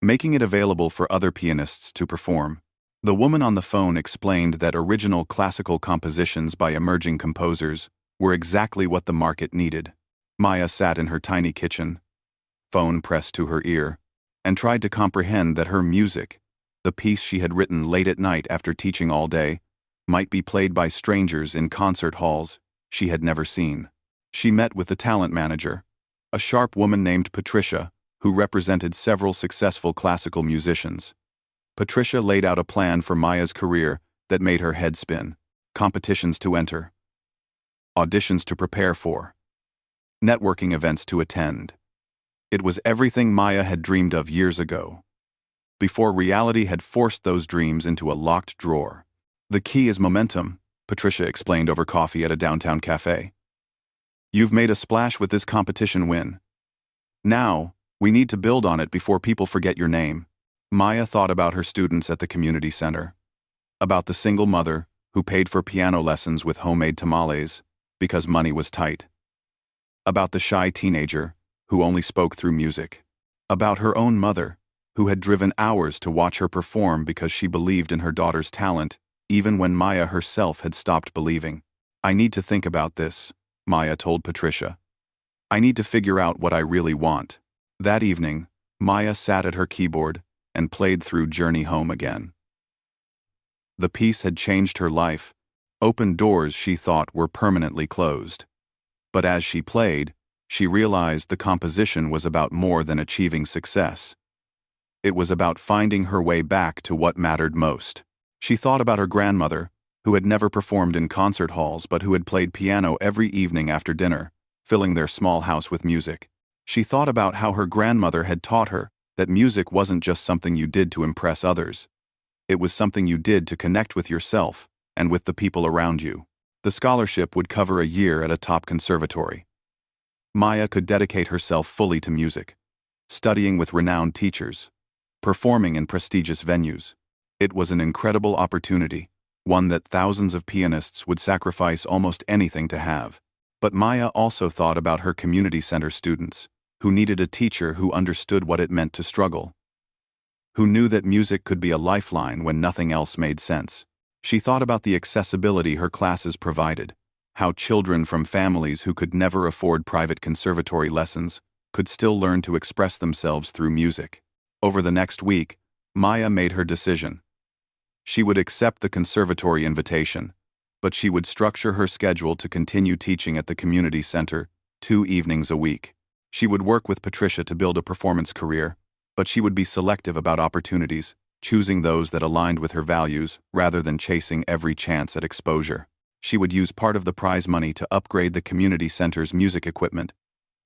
making it available for other pianists to perform. The woman on the phone explained that original classical compositions by emerging composers were exactly what the market needed. Maya sat in her tiny kitchen, phone pressed to her ear, and tried to comprehend that her music, the piece she had written late at night after teaching all day, might be played by strangers in concert halls she had never seen. She met with the talent manager, a sharp woman named Patricia, who represented several successful classical musicians. Patricia laid out a plan for Maya's career that made her head spin. Competitions to enter, auditions to prepare for, networking events to attend. It was everything Maya had dreamed of years ago, before reality had forced those dreams into a locked drawer. "The key is momentum," Patricia explained over coffee at a downtown cafe. "You've made a splash with this competition win. Now, we need to build on it before people forget your name." Maya thought about her students at the community center, about the single mother who paid for piano lessons with homemade tamales because money was tight, about the shy teenager who only spoke through music, about her own mother who had driven hours to watch her perform because she believed in her daughter's talent even when Maya herself had stopped believing. "I need to think about this," Maya told Patricia. "I need to figure out what I really want." That evening, Maya sat at her keyboard and played through Journey Home again. The piece had changed her life, opened doors she thought were permanently closed. But as she played, she realized the composition was about more than achieving success. It was about finding her way back to what mattered most. She thought about her grandmother, who had never performed in concert halls but who had played piano every evening after dinner, filling their small house with music. She thought about how her grandmother had taught her that music wasn't just something you did to impress others. It was something you did to connect with yourself and with the people around you. The scholarship would cover a year at a top conservatory. Maya could dedicate herself fully to music, studying with renowned teachers, performing in prestigious venues. It was an incredible opportunity, one that thousands of pianists would sacrifice almost anything to have. But Maya also thought about her community center students, who needed a teacher who understood what it meant to struggle, who knew that music could be a lifeline when nothing else made sense. She thought about the accessibility her classes provided, how children from families who could never afford private conservatory lessons could still learn to express themselves through music. Over the next week, Maya made her decision. She would accept the conservatory invitation, but she would structure her schedule to continue teaching at the community center 2 evenings a week. She would work with Patricia to build a performance career, but she would be selective about opportunities, choosing those that aligned with her values rather than chasing every chance at exposure. She would use part of the prize money to upgrade the community center's music equipment,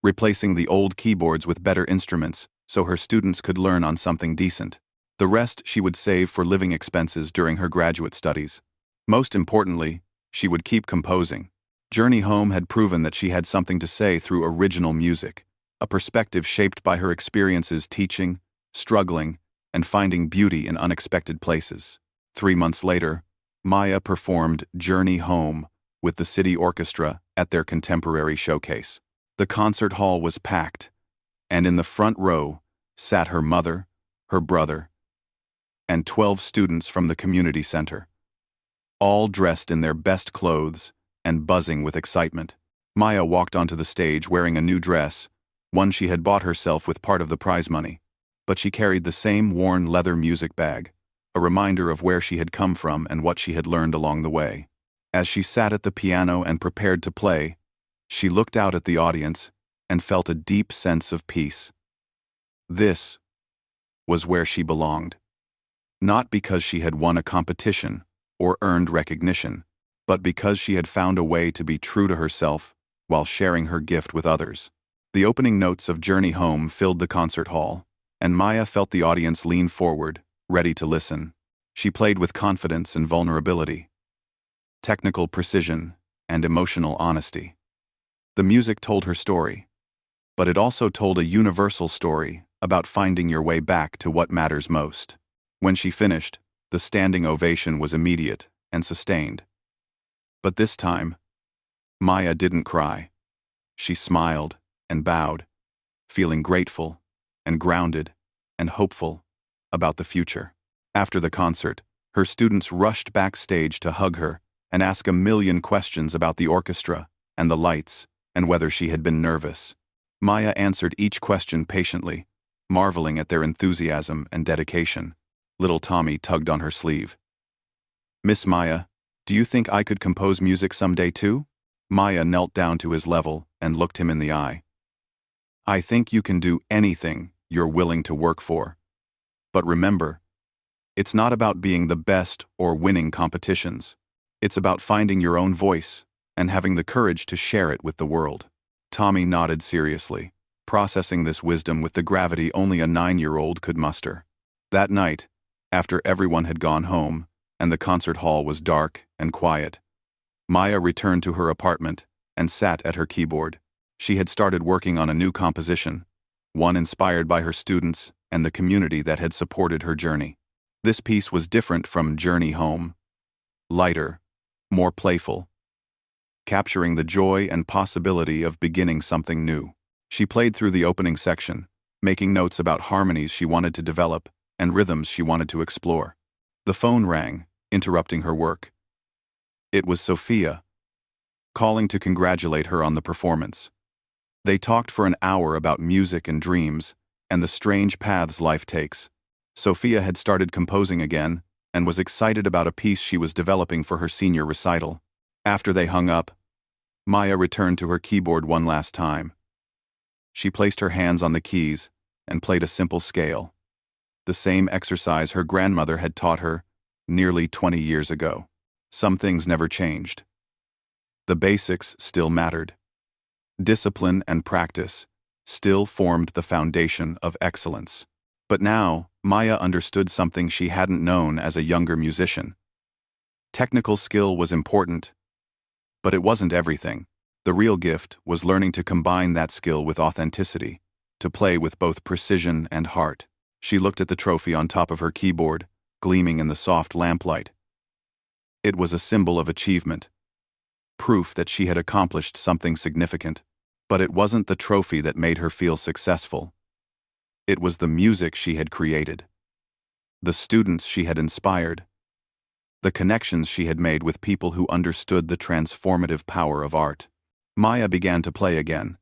replacing the old keyboards with better instruments so her students could learn on something decent. The rest she would save for living expenses during her graduate studies. Most importantly, she would keep composing. Journey Home had proven that she had something to say through original music, a perspective shaped by her experiences teaching, struggling, and finding beauty in unexpected places. 3 months later, Maya performed Journey Home with the City Orchestra at their contemporary showcase. The concert hall was packed, and in the front row sat her mother, her brother, and 12 students from the community center, all dressed in their best clothes and buzzing with excitement. Maya walked onto the stage wearing a new dress, one she had bought herself with part of the prize money, but she carried the same worn leather music bag, a reminder of where she had come from and what she had learned along the way. As she sat at the piano and prepared to play, she looked out at the audience and felt a deep sense of peace. This was where she belonged. Not because she had won a competition or earned recognition, but because she had found a way to be true to herself while sharing her gift with others. The opening notes of Journey Home filled the concert hall, and Maya felt the audience lean forward, ready to listen. She played with confidence and vulnerability, technical precision, and emotional honesty. The music told her story, but it also told a universal story about finding your way back to what matters most. When she finished, the standing ovation was immediate and sustained. But this time, Maya didn't cry. She smiled and bowed, feeling grateful and grounded and hopeful about the future. After the concert, her students rushed backstage to hug her and ask a million questions about the orchestra and the lights and whether she had been nervous. Maya answered each question patiently, marveling at their enthusiasm and dedication. Little Tommy tugged on her sleeve. "Miss Maya, do you think I could compose music someday too?" Maya knelt down to his level and looked him in the eye. "I think you can do anything you're willing to work for. But remember, it's not about being the best or winning competitions. It's about finding your own voice and having the courage to share it with the world." Tommy nodded seriously, processing this wisdom with the gravity only a 9-year-old could muster. That night, after everyone had gone home and the concert hall was dark and quiet, Maya returned to her apartment and sat at her keyboard. She had started working on a new composition, one inspired by her students and the community that had supported her journey. This piece was different from Journey Home, lighter, more playful, capturing the joy and possibility of beginning something new. She played through the opening section, making notes about harmonies she wanted to develop and rhythms she wanted to explore. The phone rang, interrupting her work. It was Sophia, calling to congratulate her on the performance. They talked for an hour about music and dreams and the strange paths life takes. Sophia had started composing again and was excited about a piece she was developing for her senior recital. After they hung up, Maya returned to her keyboard one last time. She placed her hands on the keys and played a simple scale, the same exercise her grandmother had taught her nearly 20 years ago. Some things never changed. The basics still mattered. Discipline and practice still formed the foundation of excellence. But now, Maya understood something she hadn't known as a younger musician. Technical skill was important, but it wasn't everything. The real gift was learning to combine that skill with authenticity, to play with both precision and heart. She looked at the trophy on top of her keyboard, gleaming in the soft lamplight. It was a symbol of achievement, proof that she had accomplished something significant. But it wasn't the trophy that made her feel successful. It was the music she had created, the students she had inspired, the connections she had made with people who understood the transformative power of art. Maya began to play again,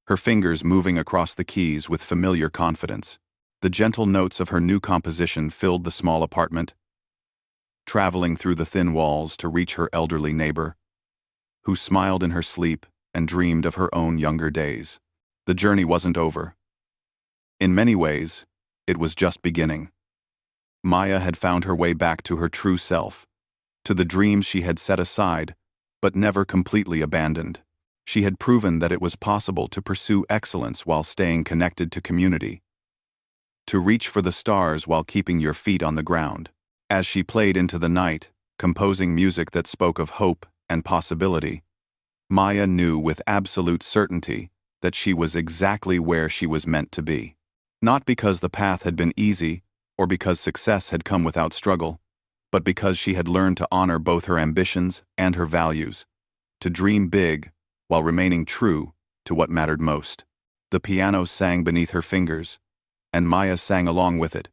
her fingers moving across the keys with familiar confidence. The gentle notes of her new composition filled the small apartment, traveling through the thin walls to reach her elderly neighbor, who smiled in her sleep and dreamed of her own younger days. The journey wasn't over. In many ways, it was just beginning. Maya had found her way back to her true self, to the dreams she had set aside, but never completely abandoned. She had proven that it was possible to pursue excellence while staying connected to community, to reach for the stars while keeping your feet on the ground. As she played into the night, composing music that spoke of hope and possibility, Maya knew with absolute certainty that she was exactly where she was meant to be. Not because the path had been easy or because success had come without struggle, but because she had learned to honor both her ambitions and her values, to dream big while remaining true to what mattered most. The piano sang beneath her fingers, and Maya sang along with it,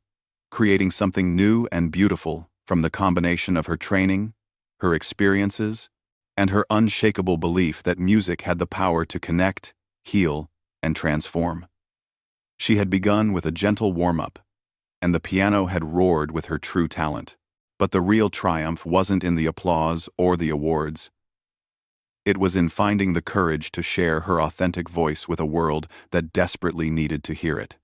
creating something new and beautiful from the combination of her training, her experiences, and her unshakable belief that music had the power to connect, heal, and transform. She had begun with a gentle warm-up, and the piano had roared with her true talent. But the real triumph wasn't in the applause or the awards. It was in finding the courage to share her authentic voice with a world that desperately needed to hear it.